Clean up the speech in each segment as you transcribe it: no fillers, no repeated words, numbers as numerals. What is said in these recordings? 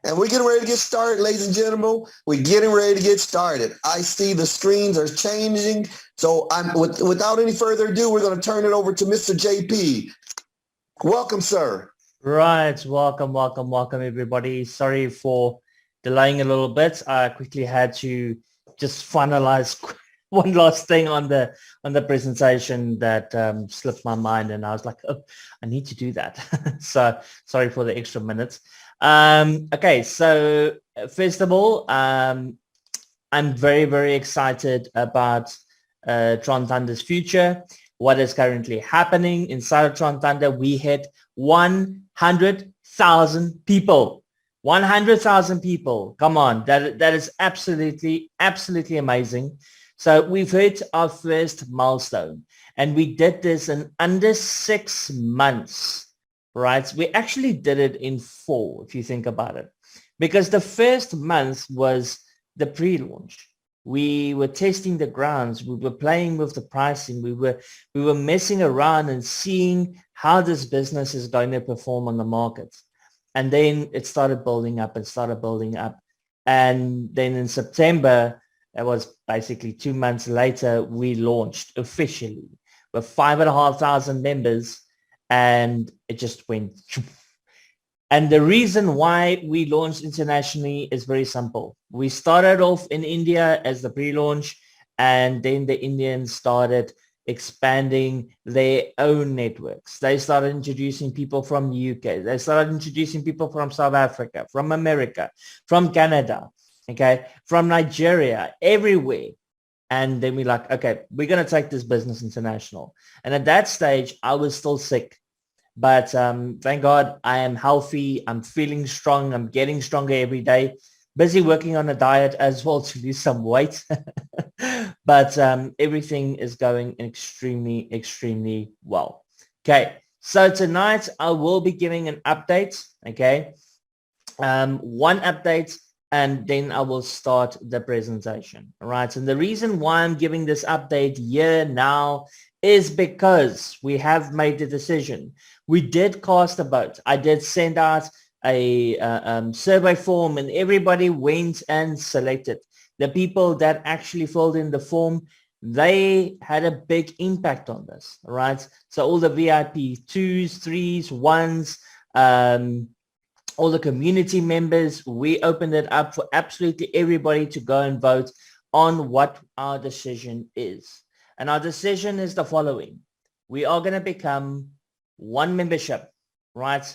And we're getting ready to get started, ladies and gentlemen. We're getting ready to get started. I see the screens are changing. So without any further ado, we're going to turn it over to Mr. JP. Welcome, sir. Right. Welcome, everybody. Sorry for delaying a little bit. I quickly had to just finalize one last thing on the presentation that slipped my mind, and I was like, oh, I need to do that. So sorry for the extra minutes. Okay, so first of all, I'm very excited about Tron Thunder's future. What is currently happening inside of Tron Thunder? We hit 100,000 people. 100,000 people. Come on, that is absolutely amazing. So we've hit our first milestone, and we did this in under 6 months, right? We actually did it in 4, if you think about it, because the first month was the pre-launch. We were testing the grounds. We were playing with the pricing. We were messing around and seeing how this business is going to perform on the market. And then it started building up and then in September, it was basically 2 months later, we launched officially with 5,500 members, and it just went. And the reason why we launched internationally is very simple. We started off in India as the pre-launch, and then the Indians started expanding their own networks. They started introducing people from the UK. They started introducing people from South Africa, from America, from Canada, okay, from Nigeria, everywhere. And then we're like, okay, we're going to take this business international. And at that stage, I was still sick. But thank God I am healthy. I'm feeling strong. I'm getting stronger every day. Busy working on a diet as well to lose some weight. But everything is going extremely well. Okay, so tonight I will be giving an update. Okay, one update, and then I will start the presentation. All right, and the reason why I'm giving this update here now is because we have made the decision. We did cast a vote. I did send out a survey form, and everybody went and selected. The people that actually filled in the form, they had a big impact on this, right? So all the VIP 2s, 3s, 1s, all the community members, we opened it up for absolutely everybody to go and vote on what our decision is. And our decision is the following. We are going to become one membership, right?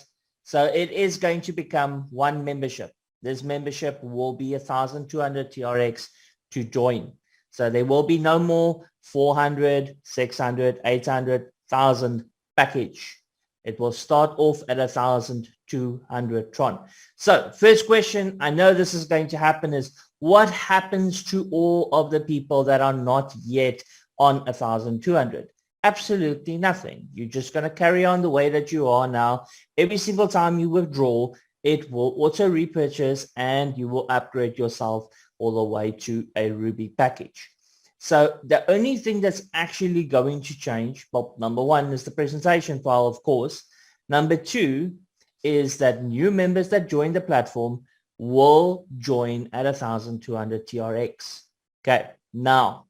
So it is going to become one membership. This membership will be 1,200 TRX to join. So there will be no more 400, 600, 800, 1,000 package. It will start off at 1,200 Tron. So first question, I know this is going to happen, is what happens to all of the people that are not yet on 1,200? Absolutely nothing. You're just going to carry on the way that you are now. Every single time you withdraw, it will auto repurchase, and you will upgrade yourself all the way to a Ruby package. So the only thing that's actually going to change, well, number one is the presentation file, of course. Number two is that new members that join the platform will join at 1,200 TRX. Okay, now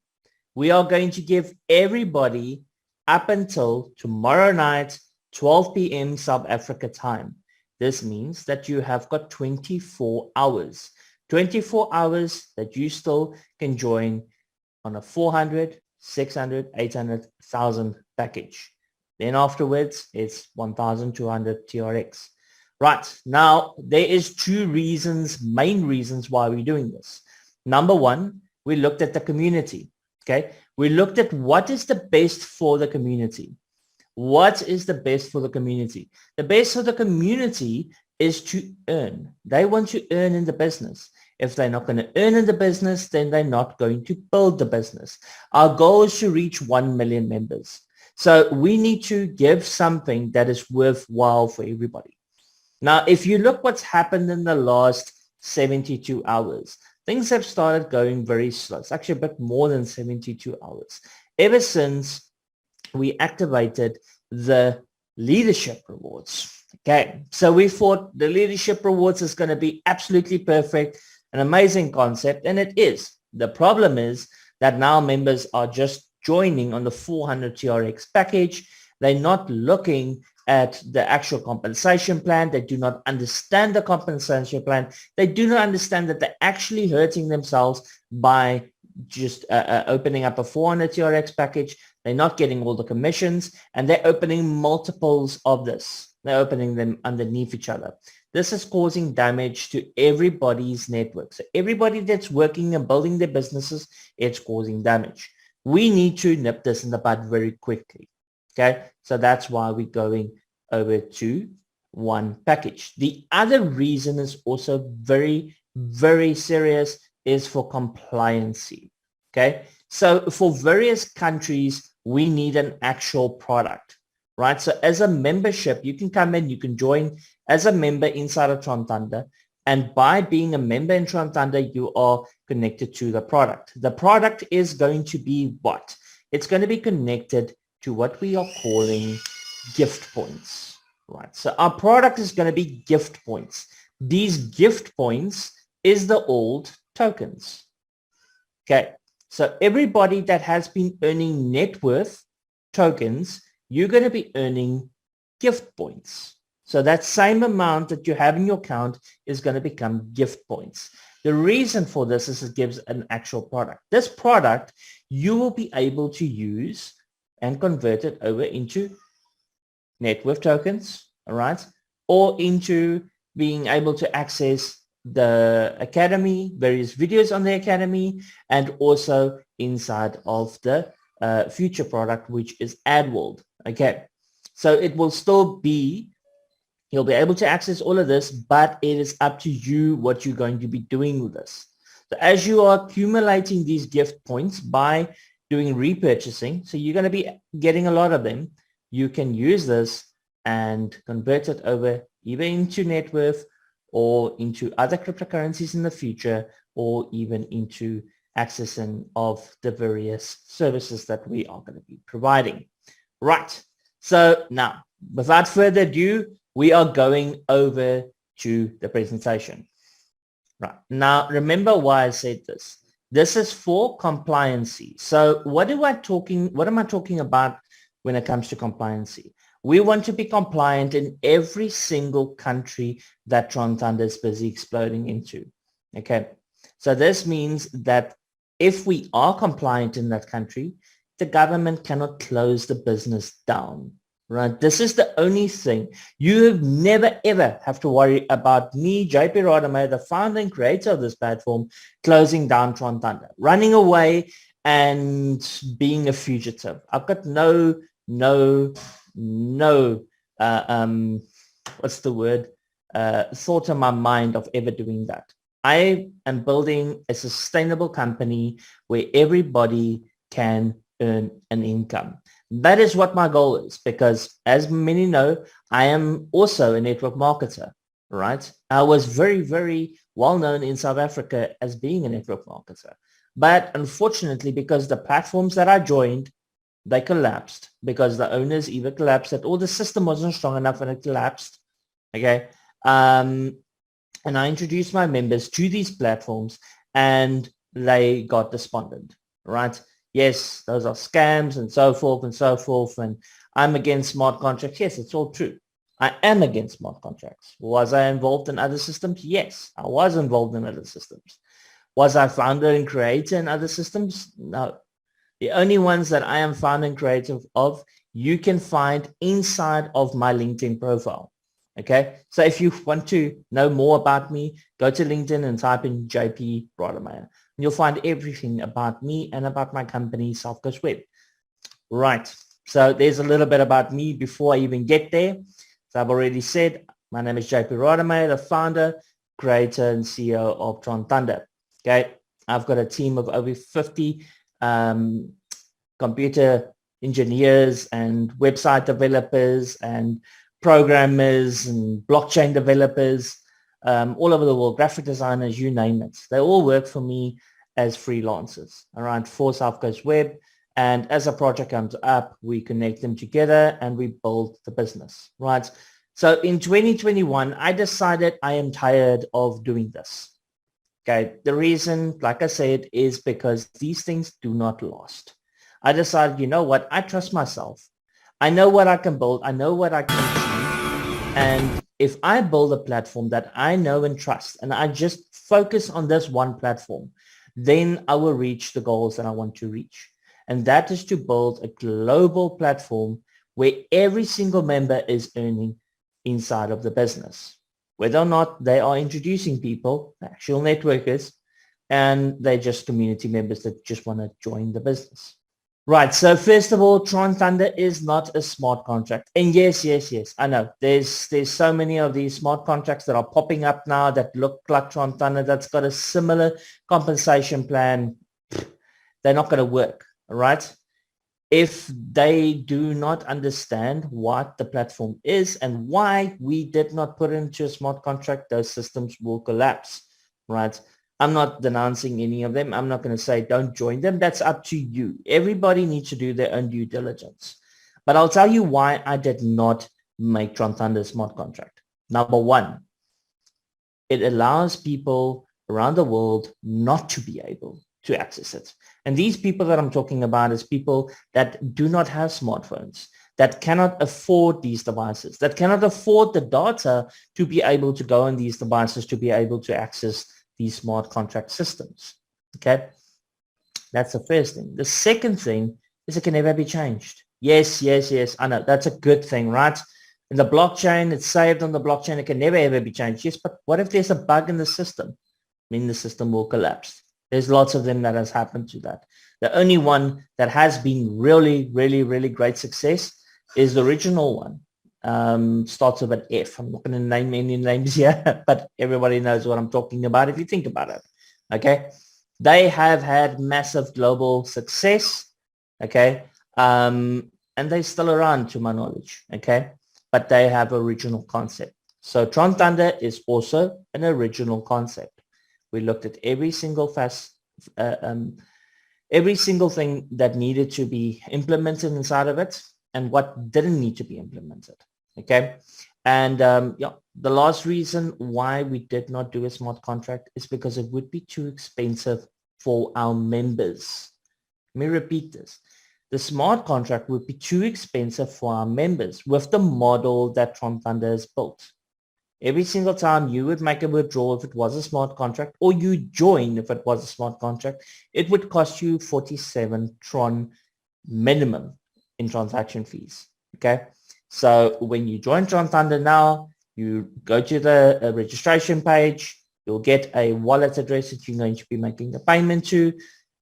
we are going to give everybody up until tomorrow night, 12 p.m. South Africa time. This means that you have got 24 hours. 24 hours that you still can join on a 400, 600, 800, 1,000 package. Then afterwards, it's 1,200 TRX. Right, now there is 2 reasons, main reasons why we're doing this. Number one, we looked at the community. Okay, we looked at what is the best for the community. What is the best for the community? The best for the community is to earn. They want to earn in the business. If they're not going to earn in the business, then they're not going to build the business. Our goal is to reach 1 million members. So we need to give something that is worthwhile for everybody. Now, if you look what's happened in the last 72 hours, things have started going very slow. It's actually a bit more than 72 hours. Ever since we activated the leadership rewards. Okay, so we thought the leadership rewards is going to be absolutely perfect, an amazing concept, and it is. The problem is that now members are just joining on the 400 TRX package. They're not looking at the actual compensation plan. They do not understand the compensation plan. They do not understand that they're actually hurting themselves by just opening up a 400 TRX package. They're not getting all the commissions, and they're opening multiples of this. They're opening them underneath each other. This is causing damage to everybody's network. So everybody that's working and building their businesses, it's causing damage. We need to nip this in the bud very quickly. Okay, so that's why we're going over to one package. The other reason is also very, very serious, is for compliancy. Okay, so for various countries, we need an actual product, right? So as a membership, you can come in, you can join as a member inside of Tron-Thunder. And by being a member in Tron-Thunder, you are connected to the product. The product is going to be what? It's going to be connected to what we are calling gift points, right? So our product is going to be gift points. These gift points is the old tokens. Okay, so everybody that has been earning net worth tokens, you're going to be earning gift points. So that same amount that you have in your account is going to become gift points. The reason for this is it gives an actual product. This product you will be able to use and convert it over into net worth tokens, all right, or into being able to access the academy, various videos on the academy, and also inside of the future product, which is AdWorld. Okay, so it will still be, you'll be able to access all of this, but it is up to you what you're going to be doing with this. So as you are accumulating these gift points by doing repurchasing, so you're going to be getting a lot of them, you can use this and convert it over either into net worth or into other cryptocurrencies in the future, or even into accessing of the various services that we are going to be providing. Right. So now, without further ado, we are going over to the presentation. Right. Now, remember why I said this. This is for compliancy. So what am I talking about when it comes to compliancy? We want to be compliant in every single country that Tron-Thunder is busy exploding into. Okay. So this means that if we are compliant in that country, the government cannot close the business down. Right. This is the only thing. You never, ever have to worry about me, JP Radameyer, the founder and creator of this platform, closing down Tron-Thunder, running away and being a fugitive. I've got no, what's the word? Thought in my mind of ever doing that. I am building a sustainable company where everybody can earn an income. That is what my goal is, because as many know, I am also a network marketer, right? I was very, very well known in South Africa as being a network marketer. But unfortunately, because the platforms that I joined, they collapsed because the owners either collapsed it or the system wasn't strong enough and it collapsed. Okay. And I introduced my members to these platforms and they got despondent, right? Yes, those are scams and so forth. And I'm against smart contracts. Yes, it's all true. I am against smart contracts. Was I involved in other systems? Yes, I was involved in other systems. Was I founder and creator in other systems? No. The only ones that I am founder and creator of, you can find inside of my LinkedIn profile. Okay, so if you want to know more about me, go to LinkedIn and type in JP Radameyer. You'll find everything about me and about my company, South Coast Web. Right. So there's a little bit about me before I even get there. So I've already said, my name is JP Radameyer, the founder, creator, and CEO of Tron-Thunder. Okay. I've got a team of over 50 computer engineers and website developers and programmers and blockchain developers, all over the world, graphic designers, you name it. They all work for me as freelancers, around for South Coast Web. And as a project comes up, we connect them together and we build the business, right? So in 2021, I decided I am tired of doing this. Okay. The reason, like I said, is because these things do not last. I decided, you know what? I trust myself. I know what I can build. I know what I can achieve. And if I build a platform that I know and trust, and I just focus on this one platform, then I will reach the goals that I want to reach. And that is to build a global platform where every single member is earning inside of the business, whether or not they are introducing people, actual networkers, and they're just community members that just want to join the business. Right. So first of all, Tron Thunder is not a smart contract. And yes, I know there's so many of these smart contracts that are popping up now that look like Tron Thunder that's got a similar compensation plan. They're not going to work. All right. If they do not understand what the platform is and why we did not put it into a smart contract, those systems will collapse. Right. I'm not denouncing any of them. I'm not going to say don't join them. That's up to you. Everybody needs to do their own due diligence. But I'll tell you why I did not make Tron Thunder a smart contract. Number one, it allows people around the world not to be able to access it. And these people that I'm talking about is people that do not have smartphones, that cannot afford these devices, that cannot afford the data to be able to go on these devices, to be able to access these smart contract systems. Okay. That's the first thing. The second thing is it can never be changed. Yes. I know that's a good thing, right? In the blockchain, it's saved on the blockchain. It can never, ever be changed. Yes, but what if there's a bug in the system? Then the system will collapse. There's lots of them that has happened to that. The only one that has been really, really, really great success is the original one. Starts with an F. I'm not going to name any names here, but everybody knows what I'm talking about if you think about it. Okay. They have had massive global success. Okay. And they're still around to my knowledge. Okay. But they have original concept. So Tron Thunder is also an original concept. We looked at every single every single thing that needed to be implemented inside of it and what didn't need to be implemented. Okay. And the last reason why we did not do a smart contract is because it would be too expensive for our members. Let me repeat this. The smart contract would be too expensive for our members with the model that Tron Thunder has built. Every single time you would make a withdrawal if it was a smart contract, or you join if it was a smart contract, it would cost you 47 Tron minimum in transaction fees. Okay. So when you join Tron Thunder now, you go to the registration page, you'll get a wallet address that you're going to be making the payment to.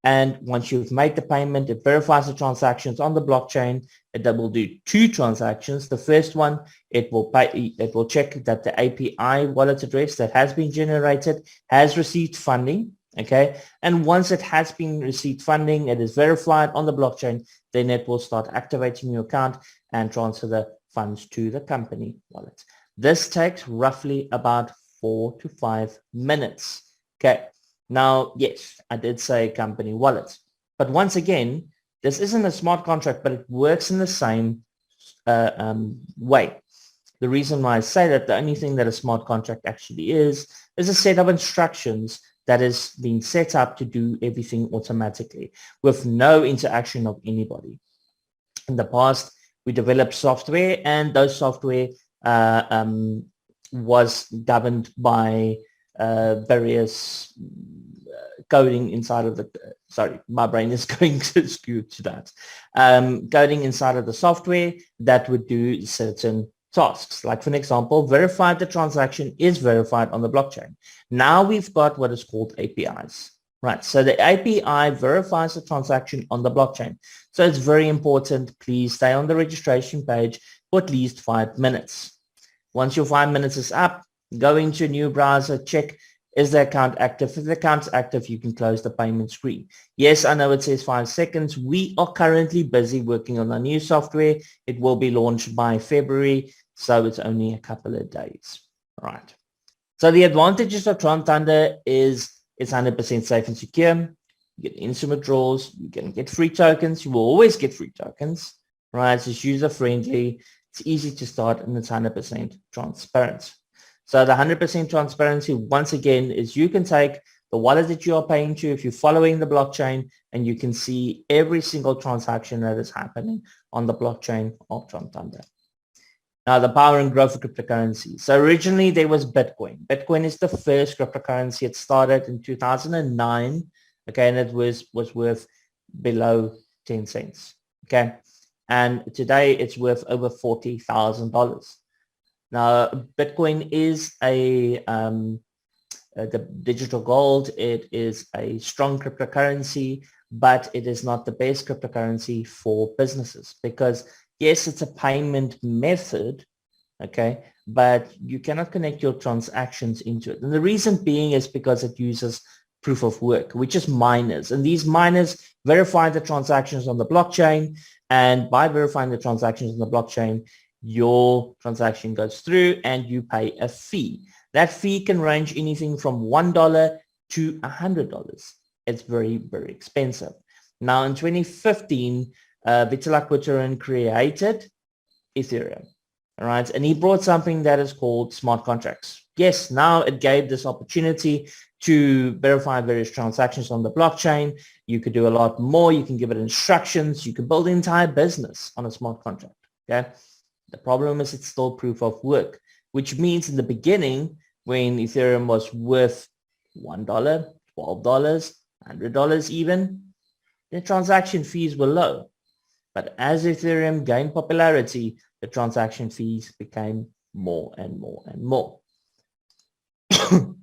And once you've made the payment, it verifies the transactions on the blockchain. It will do 2 transactions. The first one, it will check that the API wallet address that has been generated has received funding. Okay. And once it has been received funding, it is verified on the blockchain, then it will start activating your account and transfer the funds to the company wallet. This takes roughly about 4 to 5 minutes. Okay. Now, yes, I did say company wallet, but once again, this isn't a smart contract, but it works in the same way. The reason why I say that, the only thing that a smart contract actually is a set of instructions that is being set up to do everything automatically with no interaction of anybody. In the past, we developed software, and those software was governed by various coding inside of the, sorry, my brain is going to skew to that. Coding inside of the software that would do certain tasks. Like for an example, verify the transaction is verified on the blockchain. Now we've got what is called APIs. Right. So the API verifies the transaction on the blockchain. So it's very important. Please stay on the registration page for at least 5 minutes. Once your 5 minutes is up, go into a new browser, check, is the account active? If the account's active, you can close the payment screen. Yes, I know it says 5 seconds. We are currently busy working on our new software. It will be launched by February, so it's only a couple of days. All right. So the advantages of Tron Thunder is it's 100% safe and secure. You get instant withdrawals. You can get free tokens. You will always get free tokens, right? It's user-friendly. It's easy to start and it's 100% transparent. So the 100% transparency, once again, is you can take the wallet that you are paying to if you're following the blockchain, and you can see every single transaction that is happening on the blockchain of Tron Thunder. Now, the power and growth of cryptocurrency. So originally there was Bitcoin. Bitcoin is the first cryptocurrency. It started in 2009, okay, and it was worth below 10 cents, okay? And today it's worth over $40,000. Now, Bitcoin is the digital gold. It is a strong cryptocurrency, but it is not the best cryptocurrency for businesses because, yes, it's a payment method, okay, but you cannot connect your transactions into it. And the reason being is because it uses proof of work, which is miners. And these miners verify the transactions on the blockchain. And by verifying the transactions on the blockchain, your transaction goes through and you pay a fee. That fee can range anything from $1 to $100. It's very, very expensive. Now, in 2015, Vitalik Buterin created Ethereum, all right? And he brought something that is called smart contracts. Yes, now it gave this opportunity to verify various transactions on the blockchain. You could do a lot more. You can give it instructions. You could build an entire business on a smart contract, okay? The problem is it's still proof of work, which means in the beginning, when Ethereum was worth $1, $12, $100 even, the transaction fees were low. But as Ethereum gained popularity, the transaction fees became more and more and more.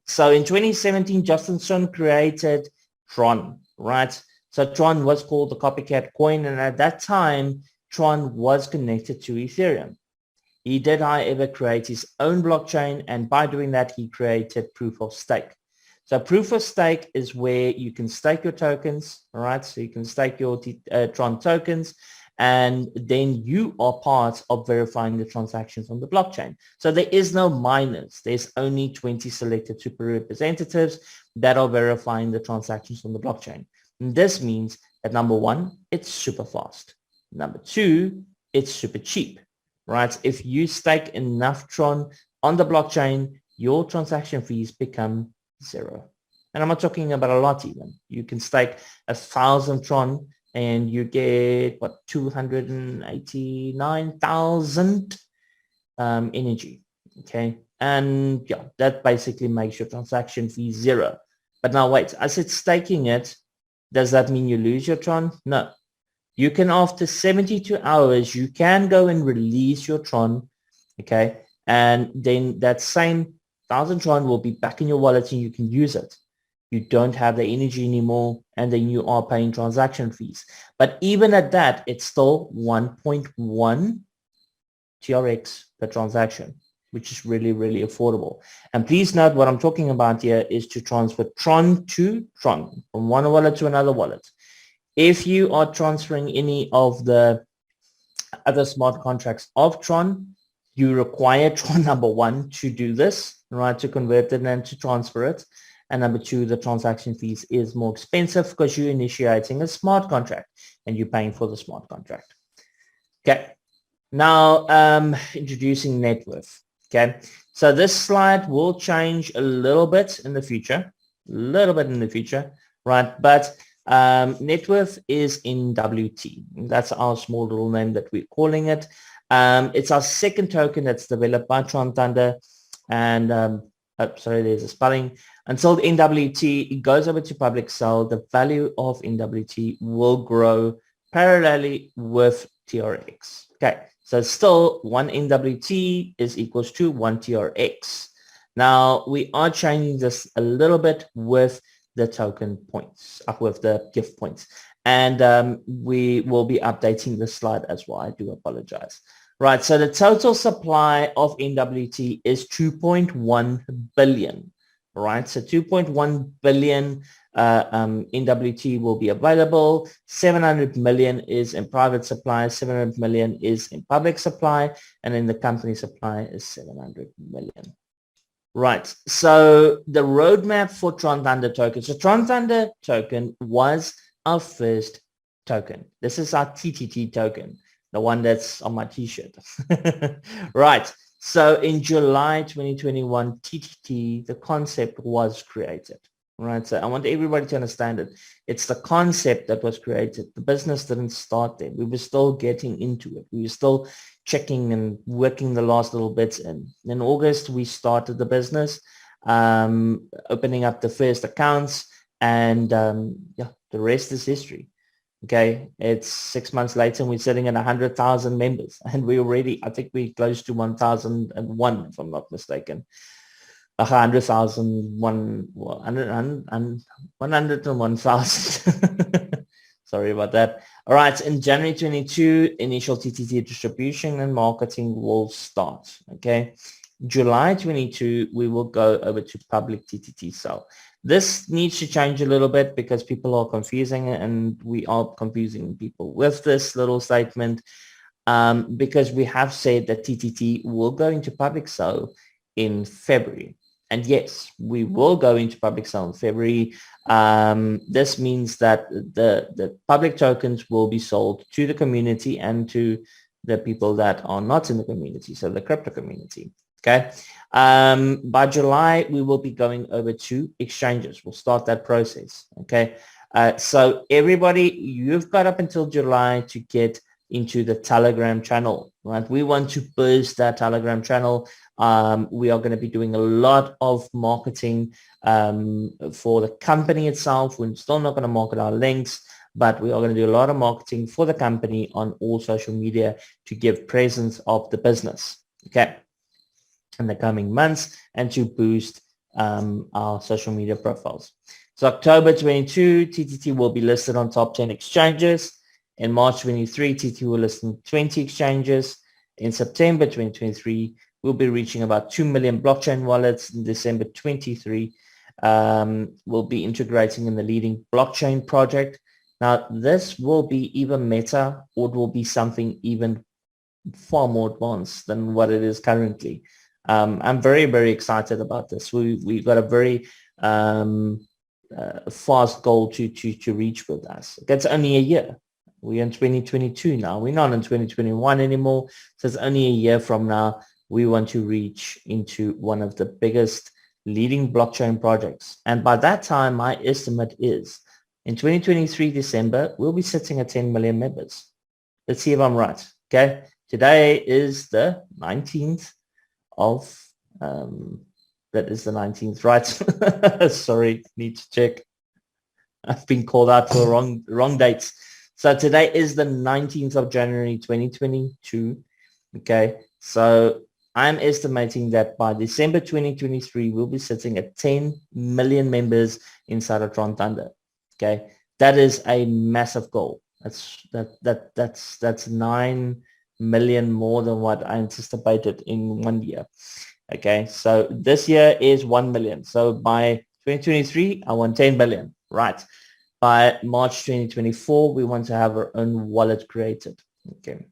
So in 2017, Justin Sun created Tron, right? So Tron was called the copycat coin, and at that time, Tron was connected to Ethereum. He did, however, create his own blockchain, and by doing that, he created proof of stake. So proof of stake is where you can stake your tokens, all right? So you can stake your Tron tokens, and then you are part of verifying the transactions on the blockchain. So there is no miners. There's only 20 selected super representatives that are verifying the transactions on the blockchain. And this means that number one, it's super fast. Number two, it's super cheap, right? If you stake enough Tron on the blockchain, your transaction fees become zero. And I'm not talking about a lot even. You can stake 1,000 Tron and you get, what, 289,000 energy, okay? And yeah, that basically makes your transaction fee zero. But now wait, I said staking it. Does that mean you lose your Tron? No. You can, after 72 hours, you can go and release your Tron, okay? And then that same 1,000 Tron will be back in your wallet and you can use it. You don't have the energy anymore, and then you are paying transaction fees. But even at that, it's still 1.1 TRX per transaction, which is really, really affordable. And please note what I'm talking about here is to transfer Tron to Tron, from one wallet to another wallet. If you are transferring any of the other smart contracts of Tron, you require Tron number one to do this, right, to convert it and to transfer it. And number two, the transaction fees is more expensive because you're initiating a smart contract and you're paying for the smart contract. Okay. Now, introducing net worth. Okay. So this slide will change a little bit in the future, right? But net worth is in WT. That's our small little name that we're calling it. It's our second token that's developed by Tron Thunder. And sorry, there's a spelling. Until the NWT, it goes over to public sale. The value of NWT will grow parallelly with TRX. Okay, so still one NWT is equals to one TRX. Now we are changing this a little bit with the token points, with the gift points. And we will be updating this slide as well. I do apologize. Right, so the total supply of NWT is 2.1 billion, right? So 2.1 billion NWT will be available. 700 million is in private supply, 700 million is in public supply, and then the company supply is 700 million. Right, so the roadmap for Tron Thunder token. So Tron Thunder token was our first token. This is our TTT token. the one that's on my t-shirt. Right. So in July 2021, TTT, the concept was created. Right. So I want everybody to understand it. It's the concept that was created. The business didn't start there. We were still getting into it. We were still checking and working the last little bits in. In August, we started the business, opening up the first accounts, and yeah, the rest is history. Okay, it's 6 months later and we're sitting at 100,000 members, and we already, I think we're close to 1,001, if I'm not mistaken. 101,000. Sorry about that. All right, in January 22, initial TTT distribution and marketing will start. Okay, July 22, we will go over to public TTT sale. This needs to change a little bit because people are confusing, and we are confusing people with this little statement, because we have said that TTT will go into public sale in February. And yes, we will go into public sale in February. This means that the public tokens will be sold to the community and to the people that are not in the community, so the crypto community. Okay. By July, we will be going over to exchanges. We'll start that process. Okay. So everybody, you've got up until July to get into the Telegram channel, right? We want to boost that Telegram channel. We are going to be doing a lot of marketing for the company itself. We're still not going to market our links, but we are going to do a lot of marketing for the company on all social media to give presence of the business. Okay. In the coming months, and to boost our social media profiles. So October 22, TTT will be listed on top 10 exchanges. In March 23, TTT will list on 20 exchanges. In September 2023, we'll be reaching about 2 million blockchain wallets. In December 23, we'll be integrating in the leading blockchain project. Now, this will be even meta, or it will be something even far more advanced than what it is currently. I'm very, very excited about this. We've got a very fast goal to reach with us. It's only a year. We're in 2022 now. We're not in 2021 anymore. So it's only a year from now. We want to reach into one of the biggest leading blockchain projects. And by that time, my estimate is in 2023 December, we'll be sitting at 10 million members. Let's see if I'm right. Okay. Today is the 19th of that is the 19th, right? Sorry, need to check. I've been called out for wrong dates. So today is the 19th of January 2022. Okay, so I'm estimating that by December 2023 we'll be sitting at 10 million members inside of Tron Thunder. Okay, that is a massive goal. That's 9 million more than what I anticipated in 1 year. Okay, so this year is 1 million. So by 2023, I want 10 billion, right? By March 2024, we want to have our own wallet created. Okay,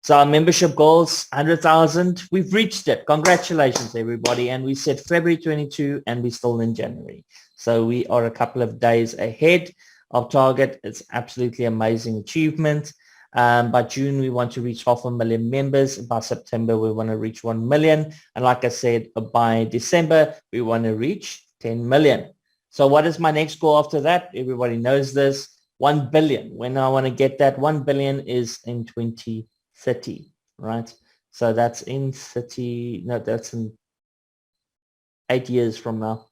so our membership goals, 100,000. We've reached it. Congratulations, everybody. And we said February 22, and we're still in January. So we are a couple of days ahead of target. It's absolutely amazing achievement. By June, we want to reach 500,000 members. By September, we want to reach 1 million. And like I said, by December, we want to reach 10 million. So what is my next goal after that? Everybody knows this. 1 billion. When I want to get that 1 billion is in 2030, right? So that's in 30, no, that's in 8 years from now.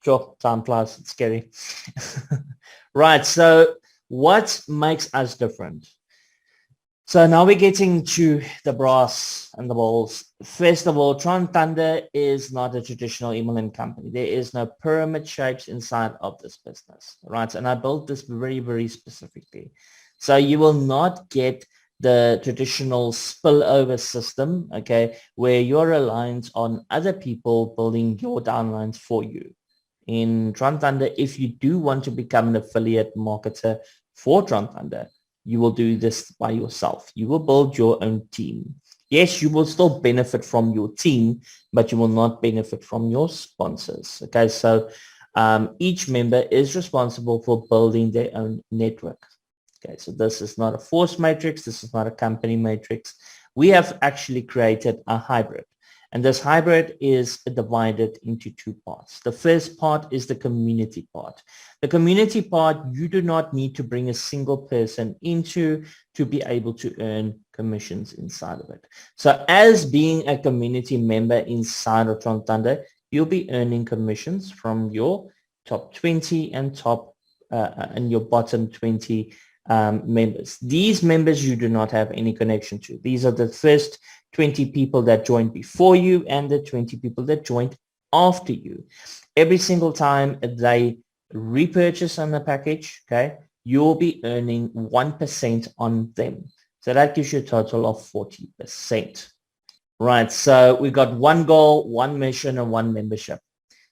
Sure, time flies, it's scary. Right, so what makes us different? So now we're getting to the brass and the balls. First of all, Tron Thunder is not a traditional MLM company. There is no pyramid shapes inside of this business, right? And I built this very, very specifically. So you will not get the traditional spillover system, okay, where you're reliant on other people building your downlines for you. In Tron Thunder, if you do want to become an affiliate marketer for Tron Thunder, you will do this by yourself. You will build your own team. Yes, you will still benefit from your team, but you will not benefit from your sponsors. Okay, so each member is responsible for building their own network. Okay, so this is not a force matrix. This is not a company matrix. We have actually created a hybrid. And this hybrid is divided into two parts. The first part is the community part. The community part, you do not need to bring a single person into to be able to earn commissions inside of it. So as being a community member inside of Tron Thunder, you'll be earning commissions from your top 20 and and your bottom 20 members. These members you do not have any connection to. These are the first 20 people that joined before you and the 20 people that joined after you. Every single time they repurchase on the package, okay, you'll be earning 1% on them. So that gives you a total of 40%. Right, so we've got one goal, one mission, and one membership.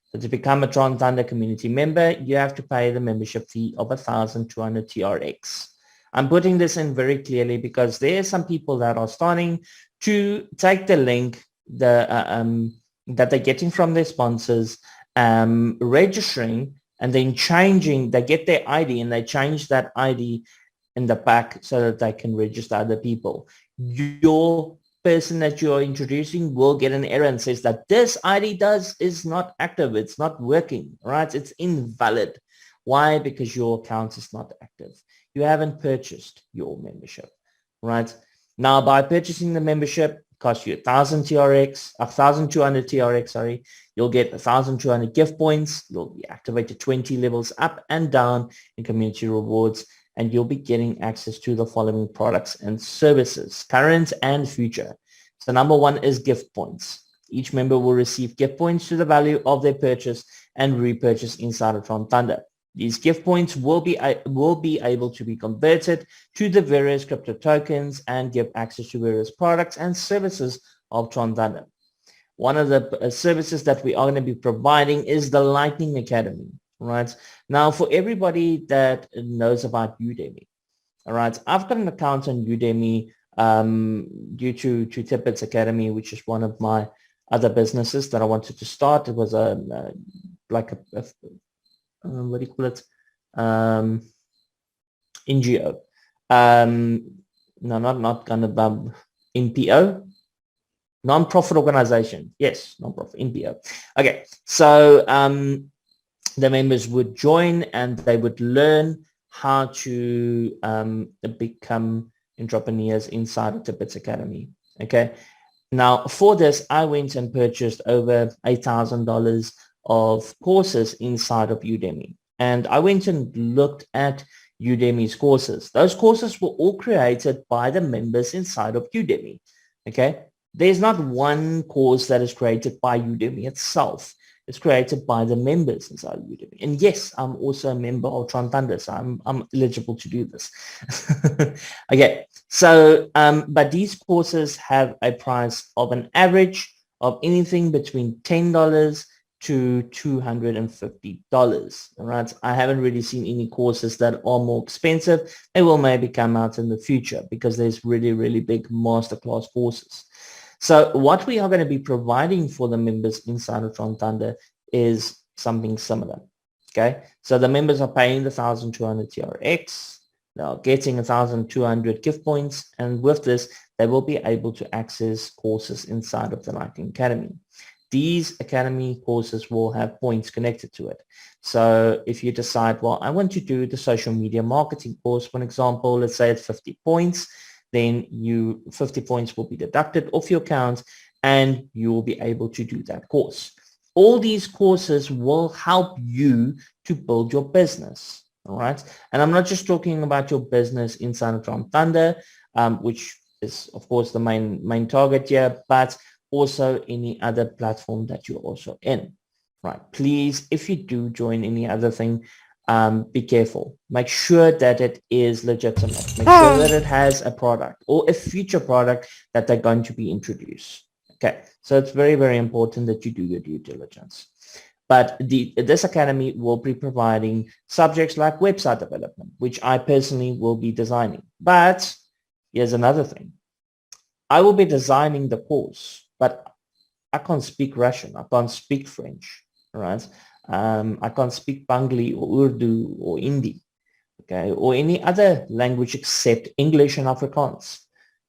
So to become a Tron Thunder community member, you have to pay the membership fee of 1,200 TRX. I'm putting this in very clearly because there are some people that are starting to take the link that they're getting from their sponsors, registering, and then changing. They get their ID and they change that ID in the back so that they can register other people. Your person that you're introducing will get an error and says that this ID is not active. It's not working, right? It's invalid. Why? Because your account is not active. You haven't purchased your membership, right? Now, by purchasing the membership, it costs you 1,000 TRX, 1,200 TRX, sorry. You'll get 1,200 gift points. You'll be activated 20 levels up and down in community rewards, and you'll be getting access to the following products and services, current and future. So number one is gift points. Each member will receive gift points to the value of their purchase and repurchase inside of Tron Thunder. These gift points will be able to be converted to the various crypto tokens and give access to various products and services of Tron Thunder. One of the services that we are going to be providing is the Lightning Academy, right? Now, for everybody that knows about Udemy, all right, I've got an account on Udemy due to Tippet's Academy, which is one of my other businesses that I wanted to start. It was what do you call it? NGO. No, not kind of NPO. Non-profit organization. Yes, non-profit, NPO. Okay, so the members would join and they would learn how to become entrepreneurs inside of Tippet's Academy. Okay. Now, for this, I went and purchased over $8,000 of courses inside of Udemy. And I went and looked at Udemy's courses. Those courses were all created by the members inside of Udemy. Okay. There's not one course that is created by Udemy itself. It's created by the members inside of Udemy. And yes, I'm also a member of Tron Thunder, so I'm eligible to do this. Okay. So, but these courses have a price of an average of anything between $10 to $250. All right. I haven't really seen any courses that are more expensive. They will maybe come out in the future because there's really, really big masterclass courses. So what we are going to be providing for the members inside of Tron Thunder is something similar. Okay. So the members are paying the 1,200 TRX. They are getting 1,200 gift points. And with this, they will be able to access courses inside of the Lightning Academy. These Academy courses will have points connected to it. So if you decide, well, I want to do the social media marketing course, for example, let's say it's 50 points, then 50 points will be deducted off your account and you will be able to do that course. All these courses will help you to build your business. All right. And I'm not just talking about your business inside of Tron Thunder, which is, of course, the main target here, but also any other platform that you're also in, right? Please, if you do join any other thing, be careful. Make sure that it is legitimate. Make sure that it has a product or a future product that they're going to be introduced. Okay, so it's very, very important that you do your due diligence. But this academy will be providing subjects like website development, which I personally will be designing. But here's another thing. I will be designing the course, but I can't speak Russian. I can't speak French, right? I can't speak Bengali or Urdu or Hindi. okay, or any other language except English and Afrikaans.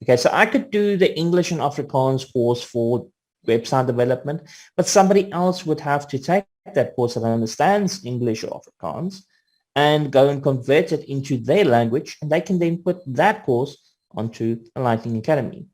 Okay, so I could do the English and Afrikaans course for website development, but somebody else would have to take that course that understands English or Afrikaans and go and convert it into their language, and they can then put that course onto a Lightning Academy.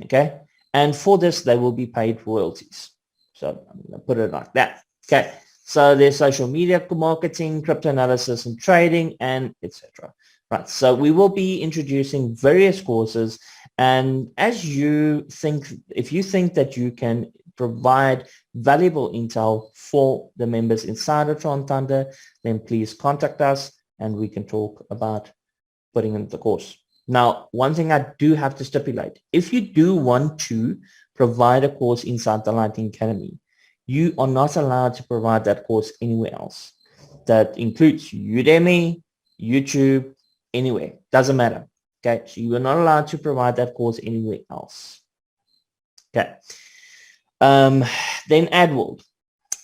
Okay, and for this they will be paid royalties. So I'm going to put it like that. Okay, so there's social media marketing, crypto analysis and trading, and etc. Right, so we will be introducing various courses, and as you think, if you think that you can provide valuable intel for the members inside of Tron Thunder, then please contact us and we can talk about putting in the course. Now, one thing I do have to stipulate, if you do want to provide a course inside the Lightning Academy, you are not allowed to provide that course anywhere else. That includes Udemy, YouTube, anywhere, doesn't matter. Okay, so you are not allowed to provide that course anywhere else. Okay. Then AdWorld.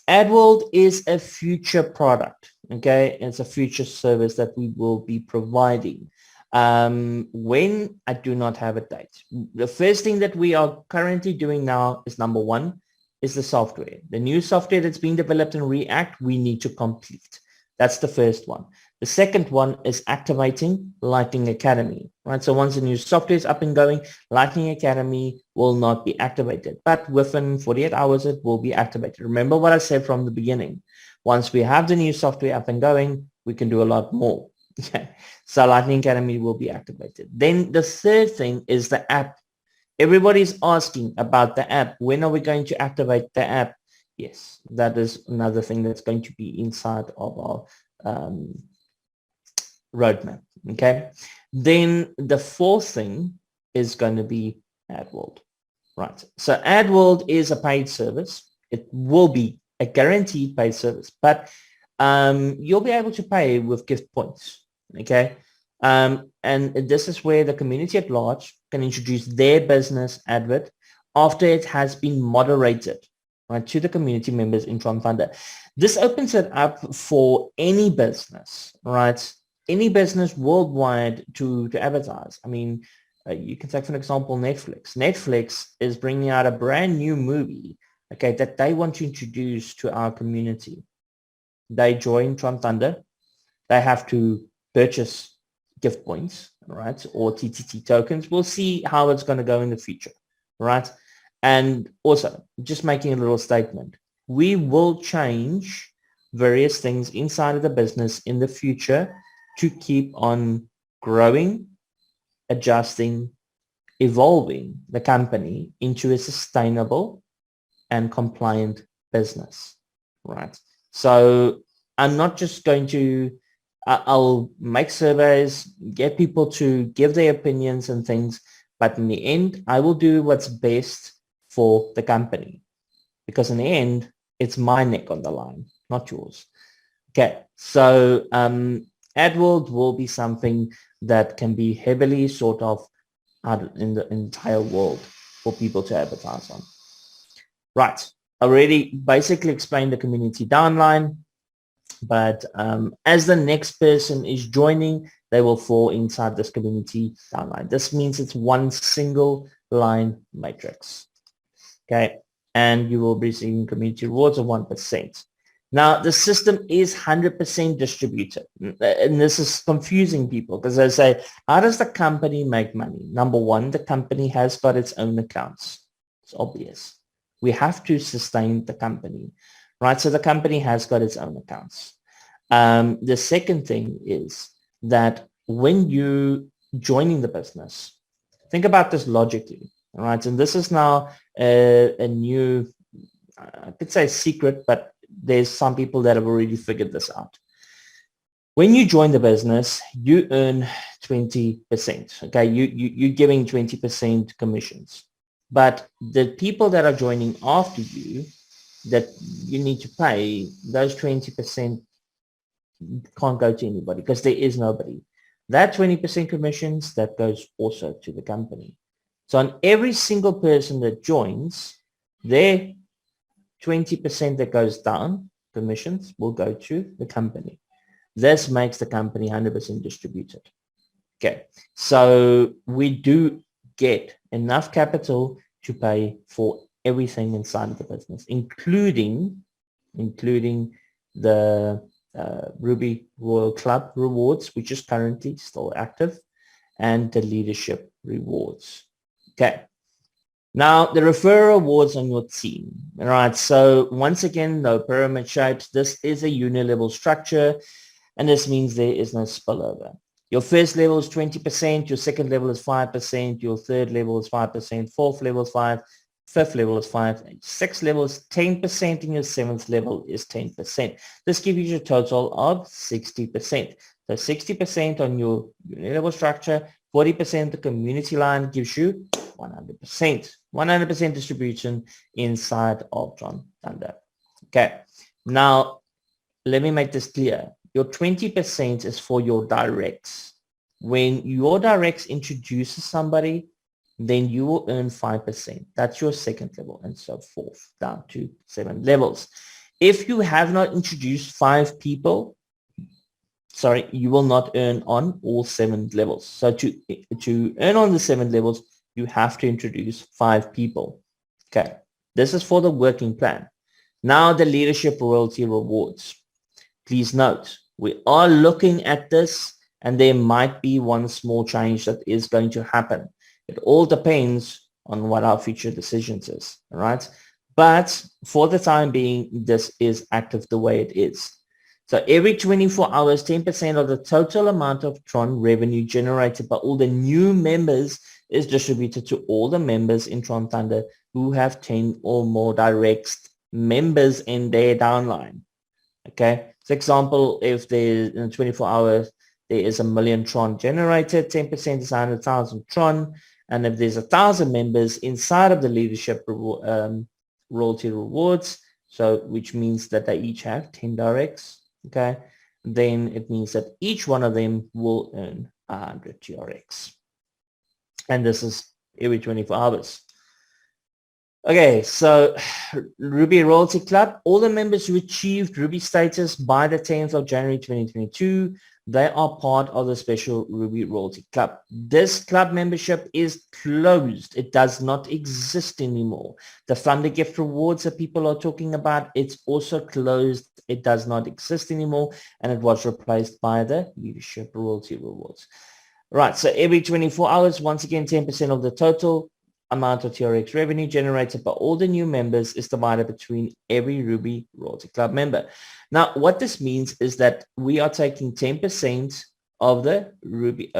AdWorld is a future product. Okay, it's a future service that we will be providing. When I do not have a date. The first thing that we are currently doing now is number one is the software. The new software that's being developed in React, we need to complete. That's the first one. The second one is activating Lightning Academy, right? So once the new software is up and going, Lightning Academy will not be activated, but within 48 hours, it will be activated. Remember what I said from the beginning. Once we have the new software up and going, we can do a lot more. So Lightning Academy will be activated. Then the third thing is the app. Everybody's asking about the app. When are we going to activate the app? Yes, that is another thing that's going to be inside of our roadmap. Okay. Then the fourth thing is going to be AdWorld. Right. So AdWorld is a paid service. It will be a guaranteed paid service, but you'll be able to pay with gift points. Okay. And this is where the community at large can introduce their business advert after it has been moderated, right, to the community members in Tron Thunder. This opens it up for any business, right? Any business worldwide to advertise. I mean, you can take, for example, Netflix. Netflix is bringing out a brand new movie, okay, that they want to introduce to our community. They join Tron Thunder. They have to purchase gift points, right, or TTT tokens. We'll see how it's going to go in the future, right? And also, just making a little statement, we will change various things inside of the business in the future to keep on growing, adjusting, evolving the company into a sustainable and compliant business, right? So I'm not just going to I'll make surveys, get people to give their opinions and things, but in the end, I will do what's best for the company, because in the end, it's my neck on the line, not yours. Okay, so AdWorld will be something that can be heavily sought of out in the entire world for people to advertise on. Right, I already basically explained the community downline. But as the next person is joining, they will fall inside this community downline. This means it's one single line matrix. Okay. And you will be receiving community rewards of 1%. Now, the system is 100% distributed. And this is confusing people because they say, how does the company make money? Number one, the company has got its own accounts. It's obvious. We have to sustain the company. Right, so the company has got its own accounts. The second thing is that when you joining the business, think about this logically, all right? And this is now a new, I could say secret, but there's some people that have already figured this out. When you join the business, you earn 20%. Okay, you're giving 20% commissions, but the people that are joining after you, that you need to pay, those 20% can't go to anybody because there is nobody. That 20% commissions, that goes also to the company. So on every single person that joins, their 20% that goes down, commissions, will go to the company. This makes the company 100% distributed. Okay, so we do get enough capital to pay for everything inside of the business, including the Ruby Royal Club rewards, which is currently still active, and the leadership rewards. Okay. Now, the referral awards on your team. All right. So once again, no pyramid shapes. This is a uni-level structure, and this means there is no spillover. Your first level is 20%. Your second level is 5%. Your third level is 5%. Fourth level is 5%. Fifth level is 5%. Sixth level is 10%. And your seventh level is 10%. This gives you a total of 60%. So 60% on your uni-level structure, 40% the community line gives you 100%. 100% distribution inside of Tron Thunder. Okay. Now, let me make this clear. Your 20% is for your directs. When your directs introduces somebody, then you will earn 5%. That's your second level and so forth down to 7 levels. If you have not introduced 5 people, sorry, you will not earn on all 7 levels. So to earn on the 7 levels, you have to introduce 5 people. Okay. This is for the working plan. Now the leadership royalty rewards. Please note, we are looking at this and there might be one small change that is going to happen. It all depends on what our future decisions is, all right? But for the time being, this is active the way it is. So every 24 hours, 10% of the total amount of Tron revenue generated by all the new members is distributed to all the members in Tron Thunder who have 10 or more direct members in their downline. Okay. For example, if there's in 24 hours, there is 1 million Tron generated, 10% is 100,000 Tron. And if there's 1,000 members inside of the leadership royalty rewards, so which means that they each have 10 directs, okay, then it means that each one of them will earn 100 TRX. And this is every 24 hours. Okay, so Ruby Royalty Club, all the members who achieved Ruby status by the 10th of January 2022, they are part of the special Ruby Royalty Club. This club membership is closed. It does not exist anymore. The Thunder Gift Rewards that people are talking about, it's also closed. It does not exist anymore, and it was replaced by the Leadership Royalty Rewards. Right, so every 24 hours, once again, 10% of the total amount of TRX revenue generated by all the new members is divided between every Ruby Royalty Club member. Now, what this means is that we are taking 10% of the Ruby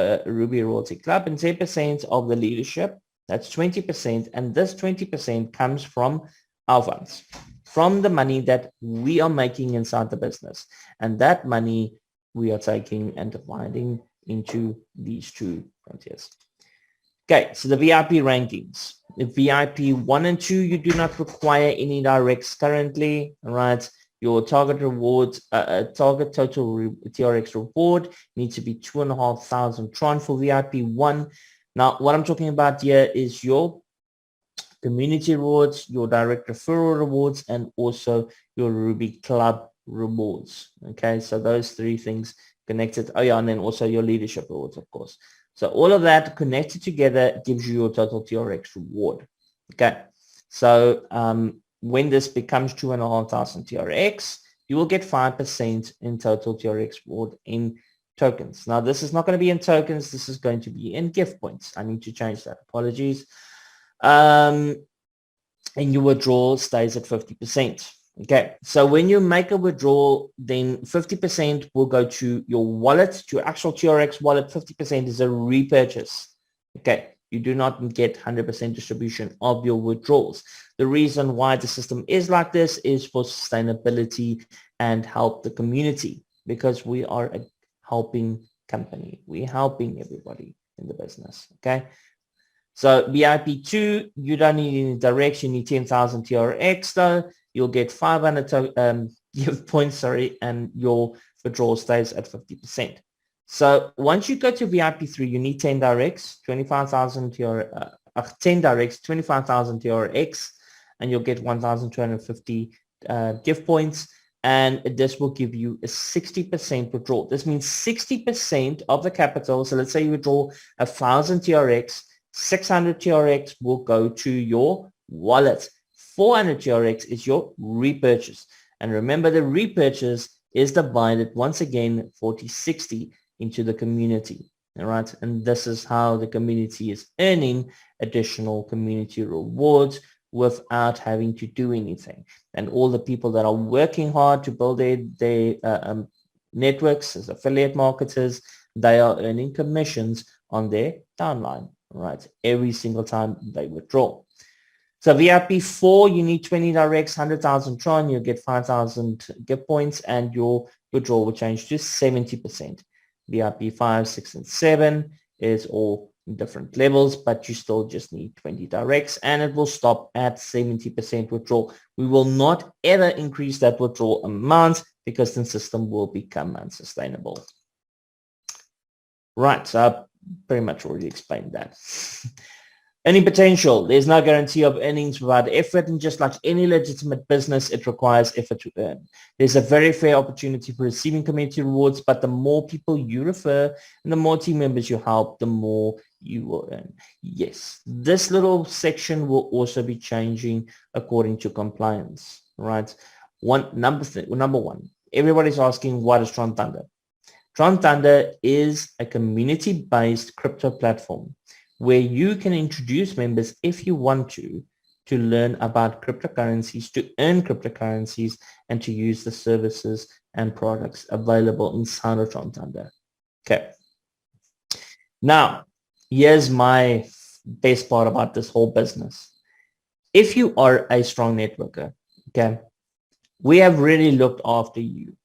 Royalty Club and 10% of the leadership. That's 20%. And this 20% comes from our funds, from the money that we are making inside the business. And that money we are taking and dividing into these two frontiers. Okay, so the VIP rankings. The VIP 1 and 2, you do not require any directs currently, all right? Your target rewards, target total TRX reward needs to be 2,500 Tron for VIP 1. Now, what I'm talking about here is your community rewards, your direct referral rewards, and also your Ruby Club rewards. Okay, so those 3 things connected. Oh yeah, and then also your leadership rewards, of course. So all of that connected together gives you your total TRX reward. Okay. So when this becomes 2,500 TRX, you will get 5% in total TRX reward in tokens. Now, this is not going to be in tokens. This is going to be in gift points. I need to change that. Apologies. And your withdrawal stays at 50%. Okay, so when you make a withdrawal, then 50% will go to your wallet, to your actual TRX wallet. 50% is a repurchase. Okay, you do not get 100% distribution of your withdrawals. The reason why the system is like this is for sustainability and help the community, because we are a helping company. We're helping everybody in the business. Okay. So VIP 2, you don't need any directs. You need 10,000 TRX though. You'll get 500 gift points, and your withdrawal stays at 50%. So once you go to VIP 3, you need 10 directs, 25,000 10 directs, 25,000 TRX, and you'll get 1,250 gift points. and this will give you a 60% withdrawal. This means 60% of the capital. So let's say you withdraw 1,000 TRX, 600 TRX will go to your wallet. 400 TRX is your repurchase. And remember, the repurchase is divided once again 40-60 into the community. All right. And this is how the community is earning additional community rewards without having to do anything. And all the people that are working hard to build their networks as affiliate marketers, they are earning commissions on their downline, right? Every single time they withdraw. So VIP 4, you need 20 directs, 100,000 Tron, you'll get 5,000 gift points, and your withdrawal will change to 70%. VIP 5, 6, and 7 is all different levels, but you still just need 20 directs, and it will stop at 70% withdrawal. We will not ever increase that withdrawal amount because the system will become unsustainable. Right, so I've pretty much already explained that. Earning potential. There's no guarantee of earnings without effort, and just like any legitimate business, it requires effort to earn. There's a very fair opportunity for receiving community rewards, but the more people you refer and the more team members you help, the more you will earn. Yes, this little section will also be changing according to compliance, right? Number one, everybody's asking, what is Tron Thunder? Tron Thunder is a community-based crypto platform where you can introduce members if you want to learn about cryptocurrencies, to earn cryptocurrencies, and to use the services and products available inside of Tron Thunder. Okay. Now, here's my best part about this whole business. If you are a strong networker, okay, we have really looked after you.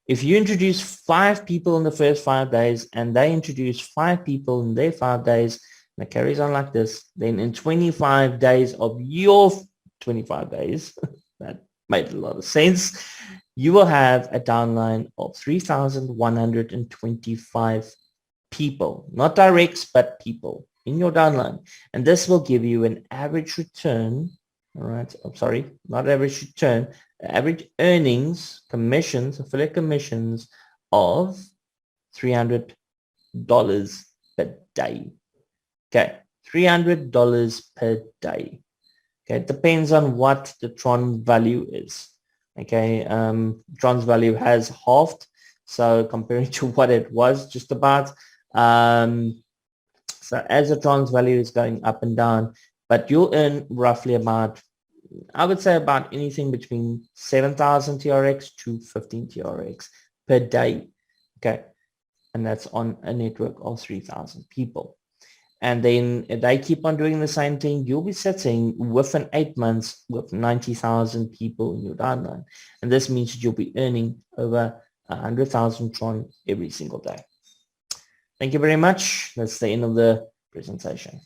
If you introduce 5 people in the first 5 days and they introduce 5 people in their 5 days, and it carries on like this, then in 25 days of your 25 days, that made a lot of sense, you will have a downline of 3,125 people, not directs, but people in your downline. And this will give you an average return, all right, I'm sorry, not average return, average earnings, commissions, affiliate commissions of $300 per day. Okay, $300 per day. Okay, it depends on what the Tron value is. Okay, Tron's value has halved, so comparing to what it was just about. So as the Tron's value is going up and down, but you'll earn roughly about, I would say about anything between 7,000 TRX to 15 TRX per day. Okay. And that's on a network of 3,000 people. And then if they keep on doing the same thing, you'll be sitting within 8 months with 90,000 people in your downline. And this means that you'll be earning over 100,000 Tron every single day. Thank you very much. That's the end of the presentation.